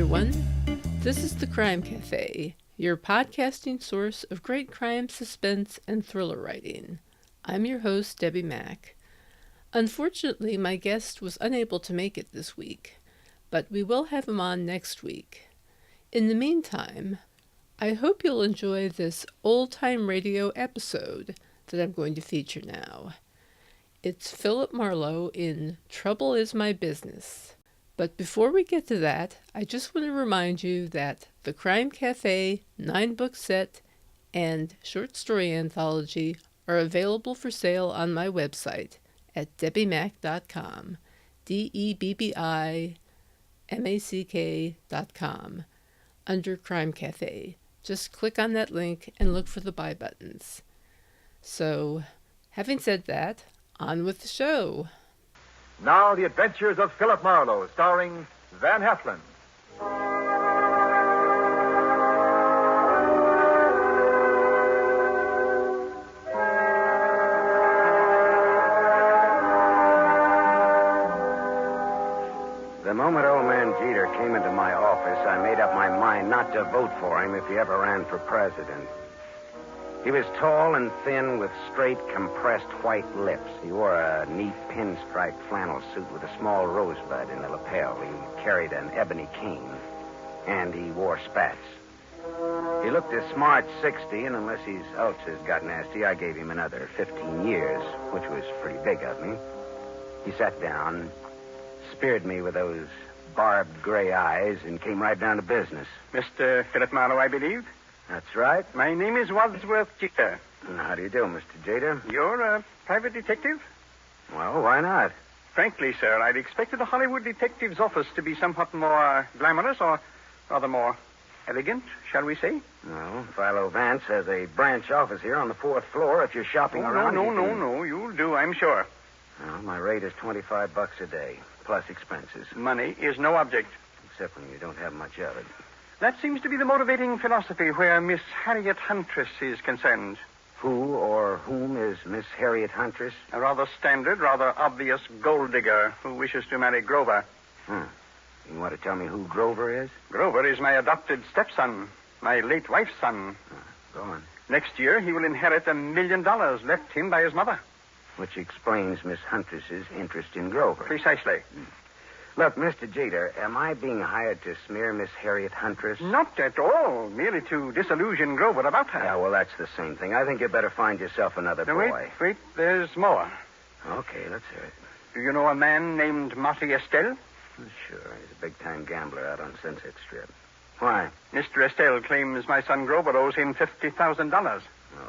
everyone. This is the Crime Cafe, your podcasting source of great crime, suspense, and thriller writing. I'm your host, Debbie Mack. Unfortunately, my guest was unable to make it this week, but we will have him on next week. In the meantime, I hope you'll enjoy this old-time radio episode that I'm going to feature now. It's Phillip Marlowe in Trouble Is My Business. But before we get to that, I just want to remind you that the Crime Cafe 9-book set and short story anthology are available for sale on my website at debbiemack.com, DEBBIMACK.com, under Crime Cafe. Just click on that link and look for the buy buttons. So, having said that, on with the show. Now, the adventures of Phillip Marlowe, starring Van Heflin. The moment old man Jeter came into my office, I made up my mind not to vote for him if he ever ran for president. He was tall and thin with straight, compressed white lips. He wore a neat pinstripe flannel suit with a small rosebud in the lapel. He carried an ebony cane, and he wore spats. He looked a smart 60, and unless his ulcers got nasty, I gave him another 15 years, which was pretty big of me. He sat down, speared me with those barbed gray eyes, and came right down to business. Mr. Phillip Marlowe, I believe. That's right. My name is Wadsworth Jeter. How do you do, Mr. Jeter? You're a private detective? Well, why not? Frankly, sir, I'd expected a Hollywood detective's office to be somewhat more glamorous, or rather more elegant, shall we say? Well, Philo Vance has a branch office here on the 4th floor. If you're shopping around... No. You'll do, I'm sure. Well, my rate is $25 a day, plus expenses. Money is no object. Except when you don't have much of it. That seems to be the motivating philosophy where Miss Harriet Huntress is concerned. Who or whom is Miss Harriet Huntress? A rather standard, rather obvious gold digger who wishes to marry Grover. You want to tell me who Grover is? Grover is my adopted stepson, my late wife's son. Go on. Next year, he will inherit $1 million left him by his mother. Which explains Miss Huntress's interest in Grover. Precisely. Look, Mr. Jeter, am I being hired to smear Miss Harriet Huntress? Not at all. Merely to disillusion Grover about her. Yeah, well, that's the same thing. I think you better find yourself another boy. Wait. There's more. Okay, let's hear it. Do you know a man named Marty Estelle? Sure. He's a big-time gambler out on Sunset Strip. Why? Mr. Estelle claims my son Grover owes him $50,000. Well,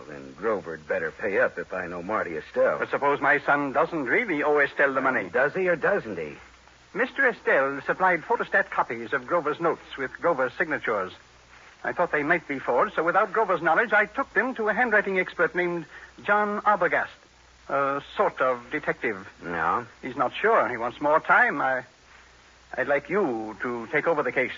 then Grover'd better pay up if I know Marty Estelle. But suppose my son doesn't really owe Estelle the money. Does he or doesn't he? Mr. Estelle supplied photostat copies of Grover's notes with Grover's signatures. I thought they might be forged, so without Grover's knowledge, I took them to a handwriting expert named John Arbogast, a sort of detective. No? He's not sure. He wants more time. I'd like you to take over the case.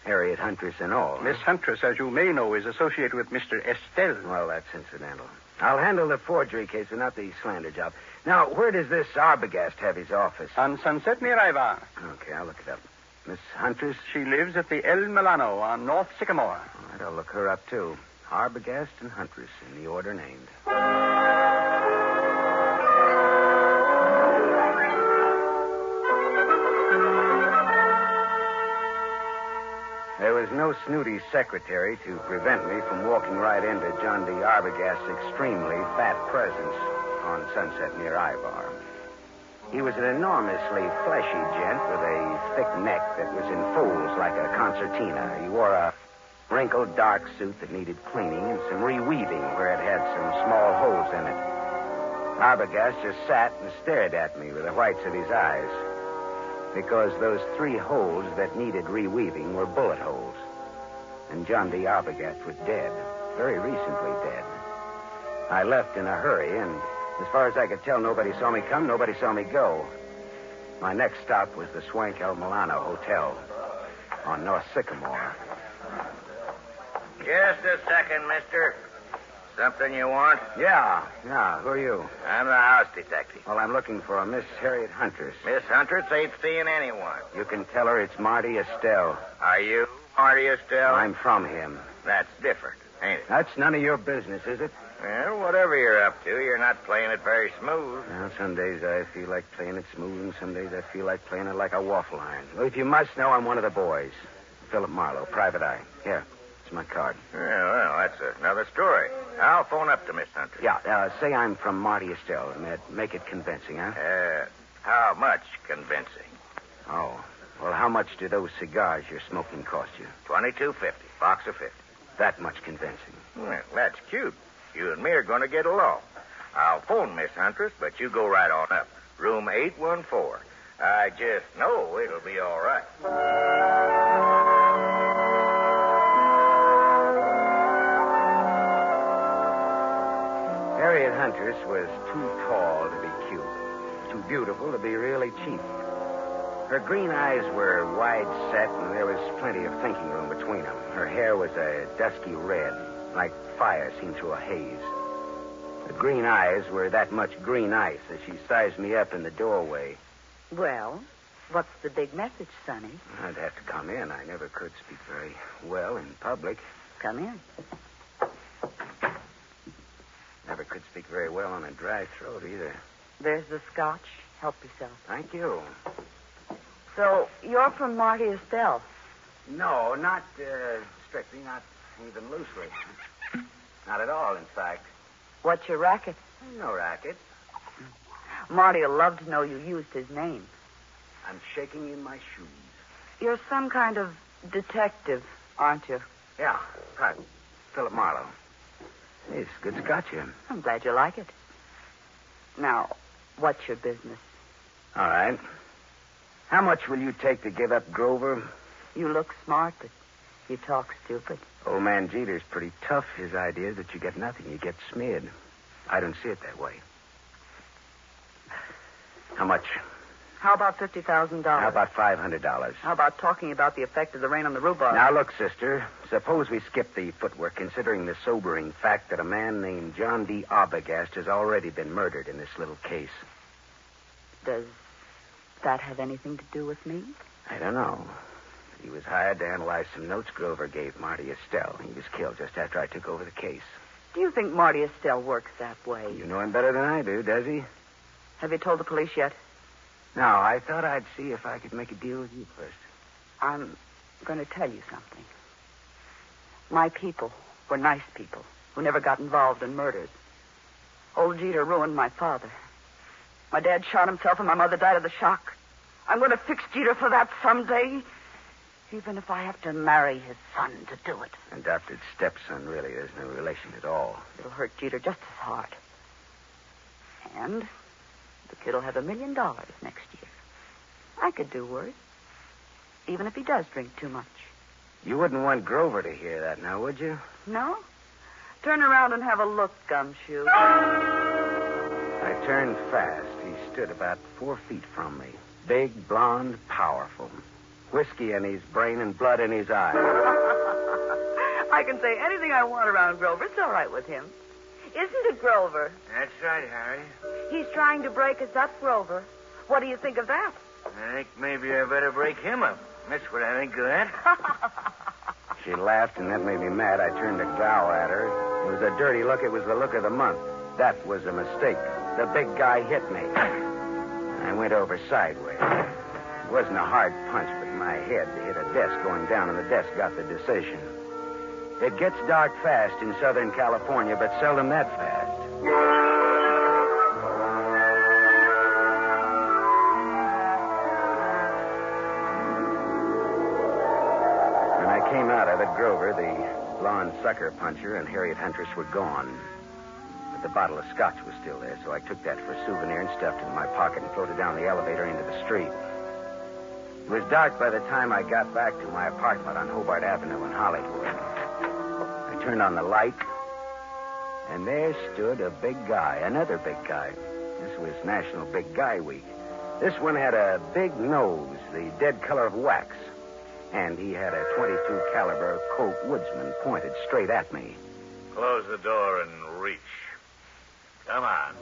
Harriet Huntress and all. Miss Huntress, as you may know, is associated with Mr. Estelle. Well, that's incidental. I'll handle the forgery case and not the slander job. Now, where does this Arbogast have his office? On Sunset near Ivar. Okay, I'll look it up. Miss Huntress? She lives at the El Milano on North Sycamore. All right, I'll look her up, too. Arbogast and Huntress, in the order named. There was no snooty secretary to prevent me from walking right into John D. Arbogast's extremely fat presence on Sunset near Ivar. He was an enormously fleshy gent with a thick neck that was in folds like a concertina. He wore a wrinkled dark suit that needed cleaning and some reweaving where it had some small holes in it. Arbogast just sat and stared at me with the whites of his eyes, because those 3 holes that needed reweaving were bullet holes. And John D. Arbogast was dead, very recently dead. I left in a hurry, and as far as I could tell, nobody saw me come, nobody saw me go. My next stop was the Swank El Milano Hotel on North Sycamore. Just a second, mister. Something you want? Yeah. Who are you? I'm the house detective. Well, I'm looking for a Miss Harriet Huntress. Miss Huntress ain't seeing anyone. You can tell her it's Marty Estelle. Are you Marty Estelle? I'm from him. That's different, ain't it? That's none of your business, is it? Well, whatever you're up to, you're not playing it very smooth. Well, some days I feel like playing it smooth, and some days I feel like playing it like a waffle iron. Well, if you must know, I'm one of the boys. Phillip Marlowe, private eye. Here, it's my card. Yeah, well, that's another story. I'll phone up to Miss Huntress. Yeah, say I'm from Marty Estelle, and make it convincing, huh? How much convincing? Oh, well, how much do those cigars you're smoking cost you? $22.50, box of 50. That much convincing. Well, that's cute. You and me are going to get along. I'll phone Miss Huntress, but you go right on up. Room 814. I just know it'll be all right. Harriet Huntress was too tall to be cute, too beautiful to be really cheap. Her green eyes were wide set, and there was plenty of thinking room between them. Her hair was a dusky red, like fire seen through a haze. The green eyes were that much green ice as she sized me up in the doorway. Well, what's the big message, Sonny? I'd have to come in. I never could speak very well in public. Come in. Never could speak very well on a dry throat either. There's the scotch. Help yourself. Thank you. So, you're from Marty Estelle. No, not strictly, not even loosely. Not at all, in fact. What's your racket? No racket. Marty will love to know you used his name. I'm shaking in my shoes. You're some kind of detective, aren't you? Yeah, right. Phillip Marlowe. Hey, it's good scotch here. I'm glad you like it. Now, what's your business? All right. How much will you take to give up Grover? You look smart, but you talk stupid. Old man Jeter's pretty tough. His idea is that you get nothing. You get smeared. I don't see it that way. How much? How about $50,000? How about $500? How about talking about the effect of the rain on the rhubarb? Now, look, sister. Suppose we skip the footwork, considering the sobering fact that a man named John D. Arbogast has already been murdered in this little case. Does that have anything to do with me? I don't know. He was hired to analyze some notes Grover gave Marty Estelle. He was killed just after I took over the case. Do you think Marty Estelle works that way? You know him better than I do, does he? Have you told the police yet? No, I thought I'd see if I could make a deal with you first. I'm going to tell you something. My people were nice people who never got involved in murders. Old Jeter ruined my father. My dad shot himself and my mother died of the shock. I'm going to fix Jeter for that someday, even if I have to marry his son to do it. Adopted stepson, really. There's no relation at all. It'll hurt Jeter just as hard. And the kid will have $1 million next year. I could do worse, even if he does drink too much. You wouldn't want Grover to hear that now, would you? No? Turn around and have a look, Gumshoe. I turned fast. He stood about 4 feet from me. Big, blonde, powerful. Whiskey in his brain and blood in his eyes. I can say anything I want around Grover. It's all right with him. Isn't it, Grover? That's right, Harry. He's trying to break us up, Grover. What do you think of that? I think maybe I better break him up. That's what I think of that. She laughed, and that made me mad. I turned to glower at her. It was a dirty look. It was the look of the month. That was a mistake. The big guy hit me. I went over sideways. It wasn't a hard punch, but my head hit a desk going down, and the desk got the decision. It gets dark fast in Southern California, but seldom that fast. When I came out of it, Grover, the blonde sucker puncher, and Harriet Huntress were gone. But the bottle of scotch was still there, so I took that for a souvenir and stuffed it in my pocket and floated down the elevator into the street. It was dark by the time I got back to my apartment on Hobart Avenue in Hollywood. I turned on the light, and there stood a big guy, another big guy. This was National Big Guy Week. This one had a big nose, the dead color of wax, and he had a .22 caliber Colt Woodsman pointed straight at me. Close the door and reach. Come on.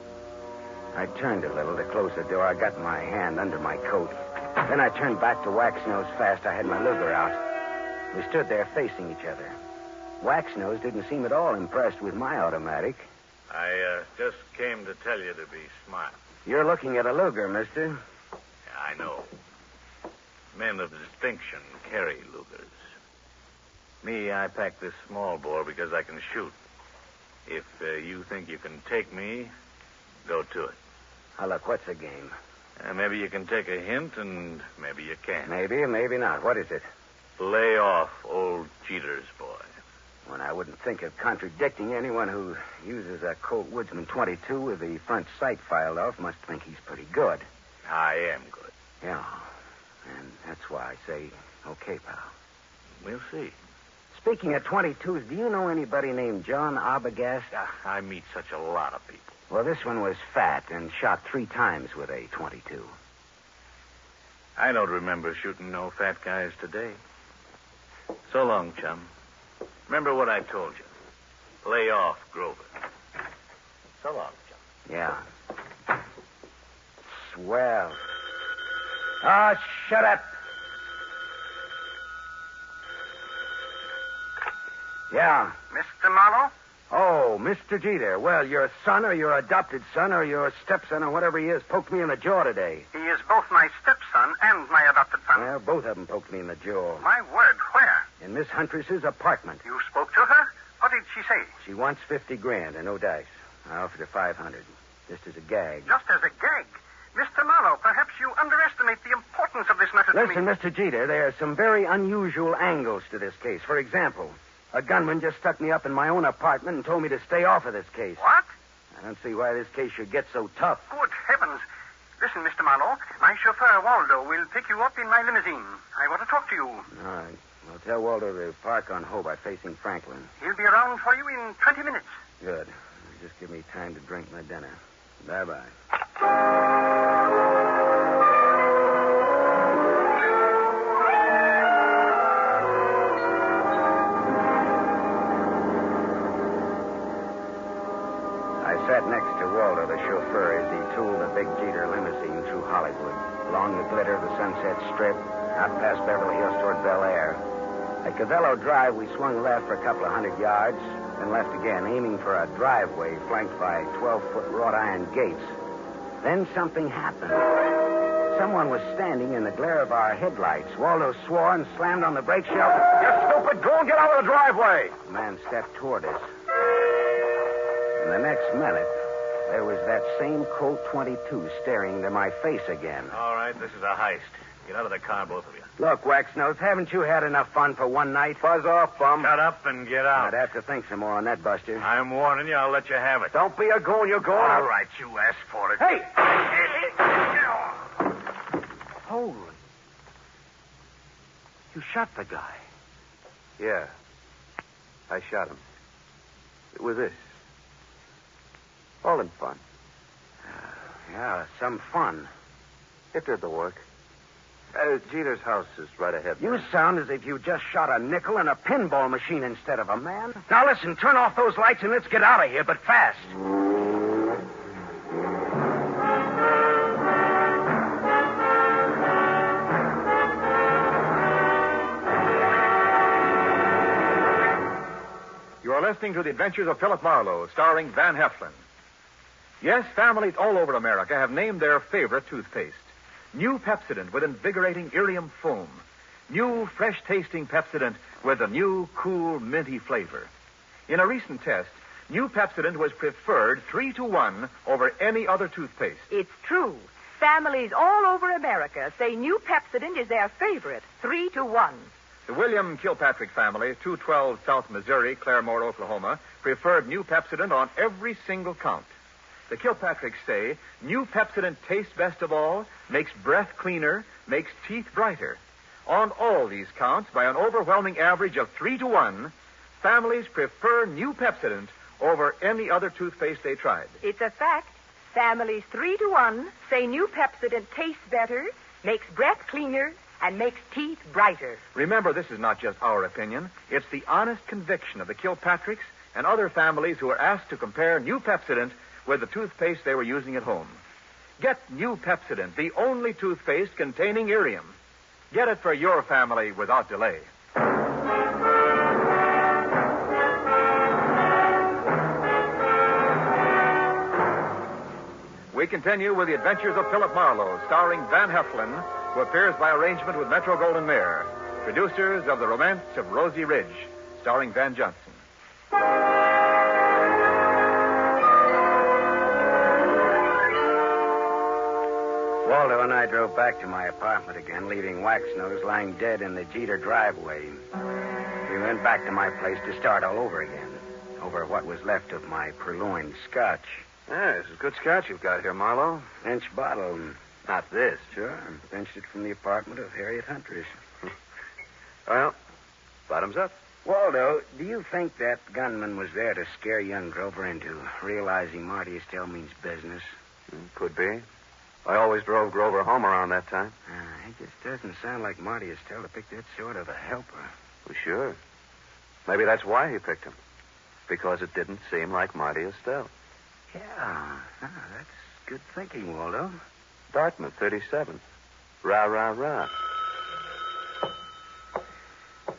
I turned a little to close the door. I got my hand under my coat. Then I turned back to Wax-Nose fast. I had my Luger out. We stood there facing each other. Wax-Nose didn't seem at all impressed with my automatic. I just came to tell you to be smart. You're looking at a Luger, mister. Yeah, I know. Men of distinction carry Lugers. Me, I pack this small bore because I can shoot. If you think you can take me, go to it. Now, look, what's the game? Maybe you can take a hint, and maybe you can't. Maybe, maybe not. What is it? Lay off old Jeter's boy. When I wouldn't think of contradicting anyone who uses a Colt Woodsman 22 with the front sight filed off must think he's pretty good. I am good. Yeah, and that's why I say, okay, pal. We'll see. Speaking of 22s, do you know anybody named John Arbogast? I meet such a lot of people. Well, this one was fat and shot 3 times with a 22. I don't remember shooting no fat guys today. So long, chum. Remember what I told you. Lay off Grover. So long, chum. Yeah. Swell. Oh, shut up. Yeah. Mr. Marlowe? Oh, Mr. Jeter. Well, your son or your adopted son or your stepson or whatever he is poked me in the jaw today. He is both my stepson and my adopted son. Well, both of them poked me in the jaw. My word, where? In Miss Huntress's apartment. You spoke to her? What did she say? She wants $50,000 and no dice. I offered her $500, just as a gag. Just as a gag. Mr. Marlowe, perhaps you underestimate the importance of this matter to me. Listen, Mr. Jeter, there are some very unusual angles to this case. For example, a gunman just stuck me up in my own apartment and told me to stay off of this case. What? I don't see why this case should get so tough. Good heavens. Listen, Mr. Marlowe, my chauffeur, Waldo, will pick you up in my limousine. I want to talk to you. All right. Well, tell Waldo to park on Hobart facing Franklin. He'll be around for you in 20 minutes. Good. Just give me time to drink my dinner. Bye-bye. I sat next to Waldo, the chauffeur, as he tooled the big Jeter limousine through Hollywood, along the glitter of the Sunset Strip, out past Beverly Hills toward Bel Air. At Cavello Drive, we swung left for a couple of 100 yards, then left again, aiming for a driveway flanked by 12-foot wrought iron gates. Then something happened. Someone was standing in the glare of our headlights. Waldo swore and slammed on the brake shelf. You stupid! Go and get out of the driveway! The man stepped toward us. In the next minute, there was that same Colt 22 staring into my face again. All right, this is a heist. Get out of the car, both of you. Look, Wax-Nose, haven't you had enough fun for one night? Buzz off, bum. Shut up and get out. I'd have to think some more on that, Buster. I'm warning you. I'll let you have it. Don't be a goon. You're going. All right, you asked for it. Hey! Holy. You shot the guy. Yeah. I shot him. It was this. All in fun. Yeah, some fun. It did the work. Jeter's house is right ahead. You sound as if you just shot a nickel in a pinball machine instead of a man. Now listen, turn off those lights and let's get out of here, but fast. You are listening to The Adventures of Philip Marlowe, starring Van Heflin. Yes, families all over America have named their favorite toothpaste. New Pepsodent with invigorating Irium foam. New fresh-tasting Pepsodent with a new, cool, minty flavor. In a recent test, New Pepsodent was preferred 3-to-1 over any other toothpaste. It's true. Families all over America say New Pepsodent is their favorite, 3-to-1. The William Kilpatrick family, 212 South Missouri, Claremore, Oklahoma, preferred New Pepsodent on every single count. The Kilpatricks say New Pepsodent tastes best of all, makes breath cleaner, makes teeth brighter. On all these counts, by an overwhelming average of 3-to-1, families prefer New Pepsodent over any other toothpaste they tried. It's a fact. Families 3-to-1 say New Pepsodent tastes better, makes breath cleaner, and makes teeth brighter. Remember, this is not just our opinion. It's the honest conviction of the Kilpatricks and other families who were asked to compare new Pepsodent with the toothpaste they were using at home. Get new Pepsodent, the only toothpaste containing irium. Get it for your family without delay. We continue with the adventures of Phillip Marlowe, starring Van Heflin, who appears by arrangement with Metro-Goldwyn-Mayer. Producers of The Romance of Rosie Ridge, starring Van Johnson. Waldo and I drove back to my apartment again, leaving Waxnose lying dead in the Jeter driveway. We went back to my place to start all over again, over what was left of my purloined scotch. Yeah, this is good scotch you've got here, Marlowe. Pinch bottle. Not this. Sure. Pinched it from the apartment of Harriet Huntress. Well, bottoms up. Waldo, do you think that gunman was there to scare young Grover into realizing Marty Estelle means business? Could be. I always drove Grover home around that time. It just doesn't sound like Marty Estelle to pick that sort of a helper. Well, sure. Maybe that's why he picked him. Because it didn't seem like Marty Estelle. Yeah, that's good thinking, Waldo. Dartmouth, 37. Rah, rah, rah.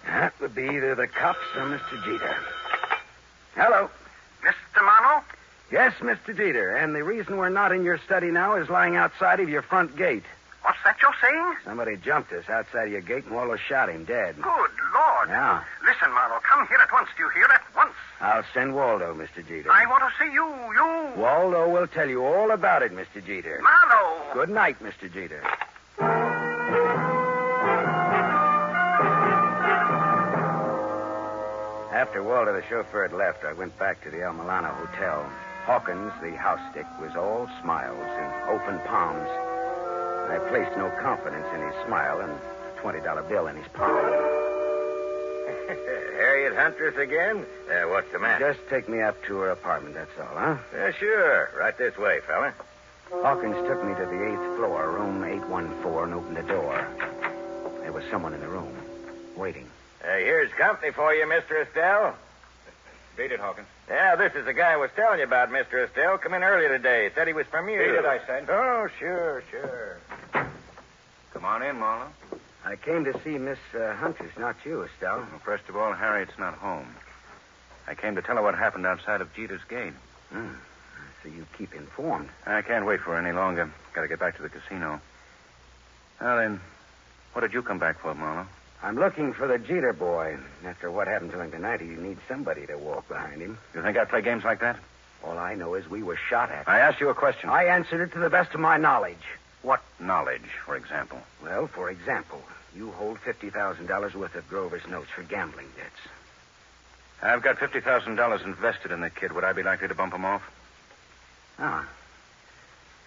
That would be either the cops or Mr. Jeter. Hello. Mr. Marlowe? Yes, Mr. Jeter. And the reason we're not in your study now is lying outside of your front gate. What's that you're saying? Somebody jumped us outside of your gate and Waldo shot him dead. Good Lord. Yeah. Listen, Marlowe, come here at once. Do you hear? At once. I'll send Waldo, Mr. Jeter. I want to see you. Waldo will tell you all about it, Mr. Jeter. Marlowe. Good night, Mr. Jeter. After Waldo, the chauffeur, had left, I went back to the El Milano Hotel. Hawkins, the house stick, was all smiles and open palms. I placed no confidence in his smile and a $20 bill in his palm. Harriet Huntress again? What's the matter? Just take me up to her apartment, that's all, huh? Sure. Right this way, fella. Hawkins took me to the 8th floor, room 814, and opened the door. There was someone in the room, waiting. Here's company for you, Mr. Estelle. Beat it, Hawkins. Yeah, this is the guy I was telling you about, Mr. Estelle. Come in earlier today. Said he was from you. Beat it, I said. Oh, sure. Come on in, Marlowe. I came to see Miss Huntress, not you, Estelle. Well, first of all, Harriet's not home. I came to tell her what happened outside of Jeter's gate. So you keep informed. I can't wait for her any longer. Got to get back to the casino. Well, then, what did you come back for, Marlowe? I'm looking for the Jeter boy. After what happened to him tonight, he needs somebody to walk behind him. You think I'd play games like that? All I know is we were shot at. I asked you a question. I answered it to the best of my knowledge. What knowledge, for example? Well, for example, you hold $50,000 worth of Grover's notes for gambling debts. I've got $50,000 invested in the kid. Would I be likely to bump him off? Ah,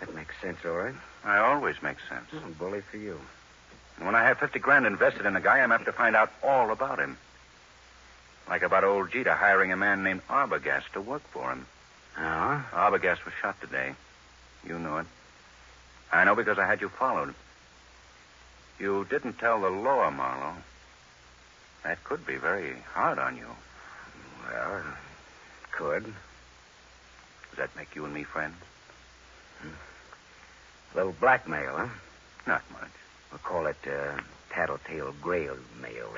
that makes sense, all right. I always make sense. Bully for you. And when I have $50,000 invested in a guy, I'm apt to find out all about him. Like about old Jeter hiring a man named Arbogast to work for him. Oh? Arbogast was shot today. You knew it. I know because I had you followed. You didn't tell the law, Marlowe. That could be very hard on you. Well, it could. Does that make you and me friends? A little blackmail, huh? Not much. We'll call it tattletale grail mail.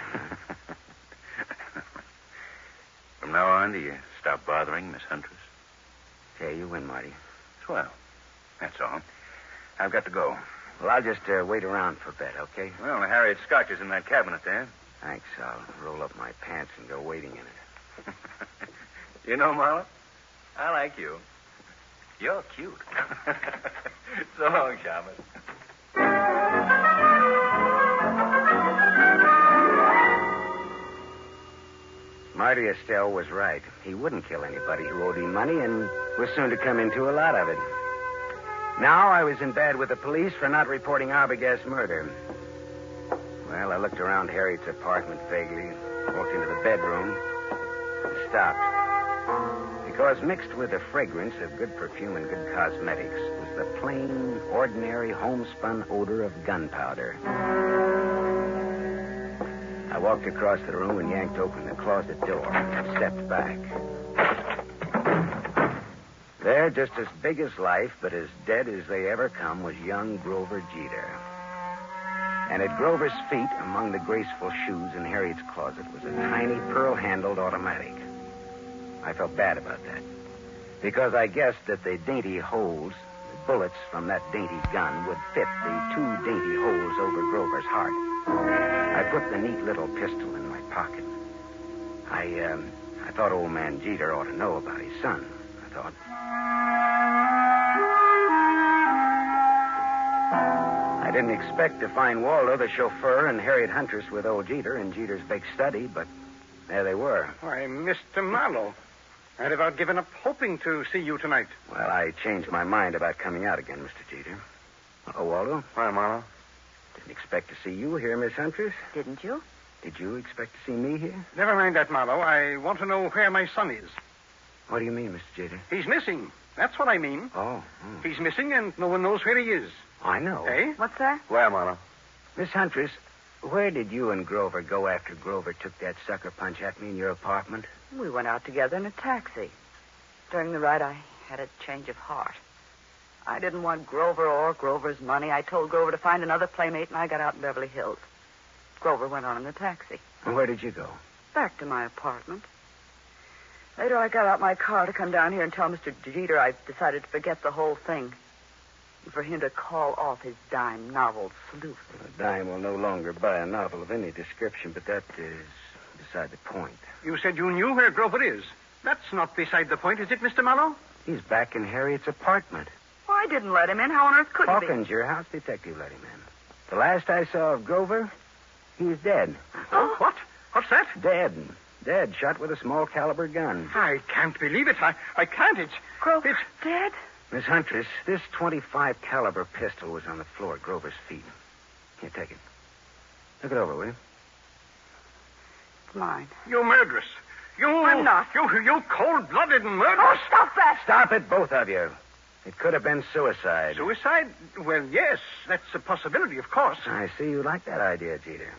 From now on, do you stop bothering Miss Huntress? Okay, you win, Marty. Swell. That's all. I've got to go. Well, I'll just wait around for a bit, okay? Well, Harriet's scotch is in that cabinet there. Thanks. I'll roll up my pants and go waiting in it. You know, Marlowe, I like you. You're cute. So long, Shamus. Marty Estelle was right. He wouldn't kill anybody who owed him money and was soon to come into a lot of it. Now I was in bad with the police for not reporting Arbogast's murder. Well, I looked around Harriet's apartment vaguely, walked into the bedroom, and stopped. Because mixed with the fragrance of good perfume and good cosmetics was the plain, ordinary, homespun odor of gunpowder. I walked across the room and yanked open the closet door and stepped back. There, just as big as life, but as dead as they ever come, was young Grover Jeter. And at Grover's feet, among the graceful shoes in Harriet's closet, was a tiny pearl-handled automatic. I felt bad about that, because I guessed that the dainty holes, the bullets from that dainty gun, would fit the 2 dainty holes over Grover's heart. I put the neat little pistol in my pocket. I thought old man Jeter ought to know about his son, I thought. I didn't expect to find Waldo, the chauffeur, and Harriet Huntress with old Jeter in Jeter's big study, but there they were. Why, Mr. Marlowe, I'd about given up hoping to see you tonight. Well, I changed my mind about coming out again, Mr. Jeter. Oh, Waldo. Hi, Marlowe. Didn't expect to see you here, Miss Huntress. Didn't you? Did you expect to see me here? Never mind that, Marlowe. I want to know where my son is. What do you mean, Mr. Jeter? He's missing. That's what I mean. Oh. He's missing, and no one knows where he is. I know. Eh? What's that? Where, Marlowe? Miss Huntress, where did you and Grover go after Grover took that sucker punch at me in your apartment? We went out together in a taxi. During the ride, I had a change of heart. I didn't want Grover or Grover's money. I told Grover to find another playmate, and I got out in Beverly Hills. Grover went on in the taxi. And where did you go? Back to my apartment. Later, I got out my car to come down here and tell Mr. Jeter I decided to forget the whole thing. And for him to call off his dime novel, Sleuth. A dime will no longer buy a novel of any description, but that is beside the point. You said you knew where Grover is. That's not beside the point, is it, Mr. Marlowe? He's back in Harriet's apartment. Well, I didn't let him in. How on earth could he be? Hawkins, your house detective, let him in. The last I saw of Grover, he was dead. Oh, what? What's that? Dead. Dead, shot with a small caliber gun. I can't believe it. I can't. Grover dead? Miss Huntress, this .25 caliber pistol was on the floor at Grover's feet. Here, take it. Look it over, will you? It's mine. You murderess. I'm not. You cold-blooded murderess. Oh, stop that! Stop it, both of you. It could have been suicide. Suicide? Well, yes, that's a possibility, of course. I see you like that idea, Jeter.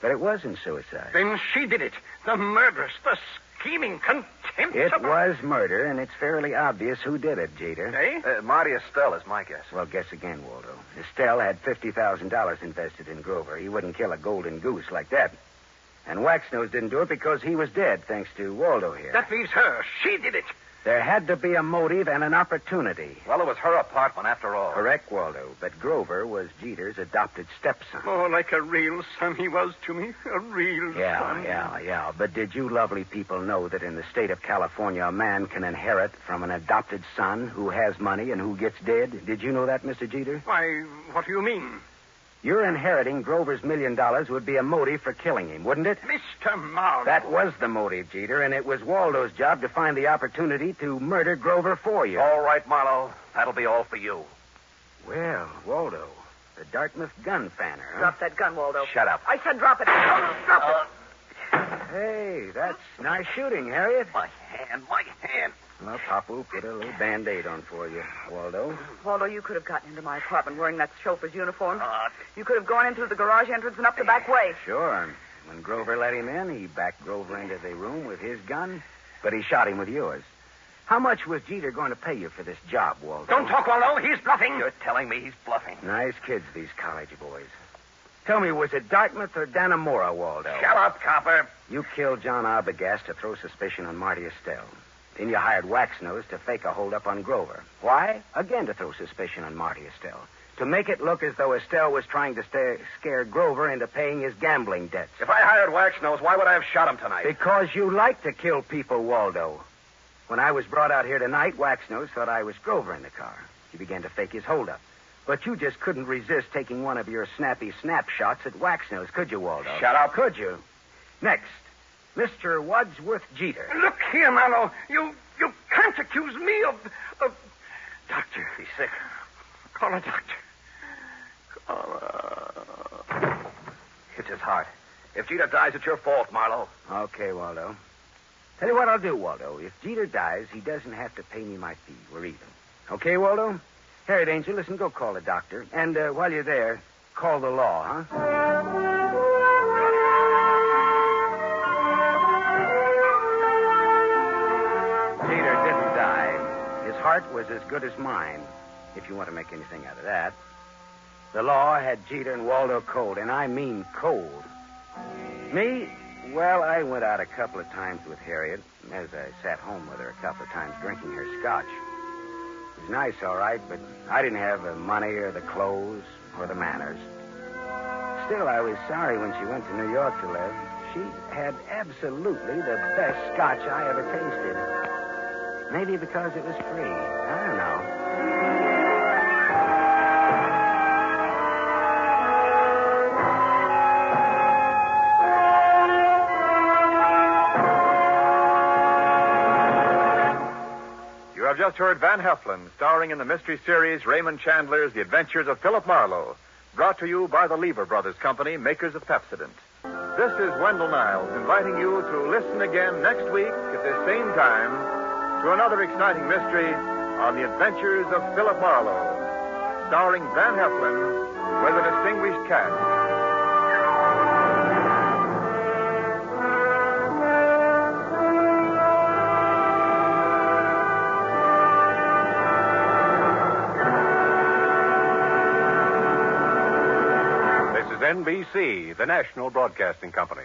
But it wasn't suicide. Then she did it. The murderess, the scheming, contemptible... It was murder, and it's fairly obvious who did it, Jeter. Eh? Marty Estelle is my guess. Well, guess again, Waldo. Estelle had $50,000 invested in Grover. He wouldn't kill a golden goose like that. And Waxnose didn't do it because he was dead, thanks to Waldo here. That leaves her. She did it. There had to be a motive and an opportunity. Well, it was her apartment after all. Correct, Waldo. But Grover was Jeter's adopted stepson. Oh, like a real son he was to me. A real son. Yeah. But did you lovely people know that in the state of California, a man can inherit from an adopted son who has money and who gets dead? Did you know that, Mr. Jeter? Why, what do you mean? Your inheriting Grover's $1 million would be a motive for killing him, wouldn't it? Mr. Marlowe. That was the motive, Jeter, and it was Waldo's job to find the opportunity to murder Grover for you. All right, Marlowe. That'll be all for you. Well, Waldo, the Dartmouth gun fanner, huh? Drop that gun, Waldo. Shut up. I said drop it. Drop it. Hey, that's nice shooting, Harriet. My hand. Well, Papa will put a little Band-Aid on for you, Waldo. Waldo, you could have gotten into my apartment wearing that chauffeur's uniform. You could have gone in through the garage entrance and up the back way. Sure. When Grover let him in, he backed Grover into the room with his gun, but he shot him with yours. How much was Jeter going to pay you for this job, Waldo? Don't talk, Waldo. He's bluffing. You're telling me he's bluffing. Nice kids, these college boys. Tell me, was it Dartmouth or Dannemora, Waldo? Shut up, copper. You killed John Arbogast to throw suspicion on Marty Estelle. Then you hired Waxnose to fake a holdup on Grover. Why? Again to throw suspicion on Marty Estelle. To make it look as though Estelle was trying to scare Grover into paying his gambling debts. If I hired Waxnose, why would I have shot him tonight? Because you like to kill people, Waldo. When I was brought out here tonight, Waxnose thought I was Grover in the car. He began to fake his holdup. But you just couldn't resist taking one of your snappy snapshots at Waxnose, could you, Waldo? Shut up. Could you? Next, Mr. Wadsworth Jeter. Look here, Marlowe. You can't accuse me of... Doctor. He's sick. Call a doctor. It's his heart. If Jeter dies, it's your fault, Marlowe. Okay, Waldo. Tell you what I'll do, Waldo. If Jeter dies, he doesn't have to pay me my fee. We're even. Okay, Waldo? Harriet Angel, listen, go call a doctor. And while you're there, call the law, huh? heart was as good as mine, if you want to make anything out of that. The law had Jeter and Waldo cold, and I mean cold. Me, well, I went out a couple of times with Harriet, as I sat home with her a couple of times drinking her scotch. It was nice, all right, but I didn't have the money or the clothes or the manners. Still, I was sorry when she went to New York to live. She had absolutely the best scotch I ever tasted. Maybe because it was free. I don't know. You have just heard Van Heflin, starring in the mystery series Raymond Chandler's The Adventures of Philip Marlowe, brought to you by the Lever Brothers Company, makers of Pepsodent. This is Wendell Niles inviting you to listen again next week at this same time to another exciting mystery on the adventures of Philip Marlowe, starring Van Heflin with a distinguished cast. NBC, the national broadcasting company.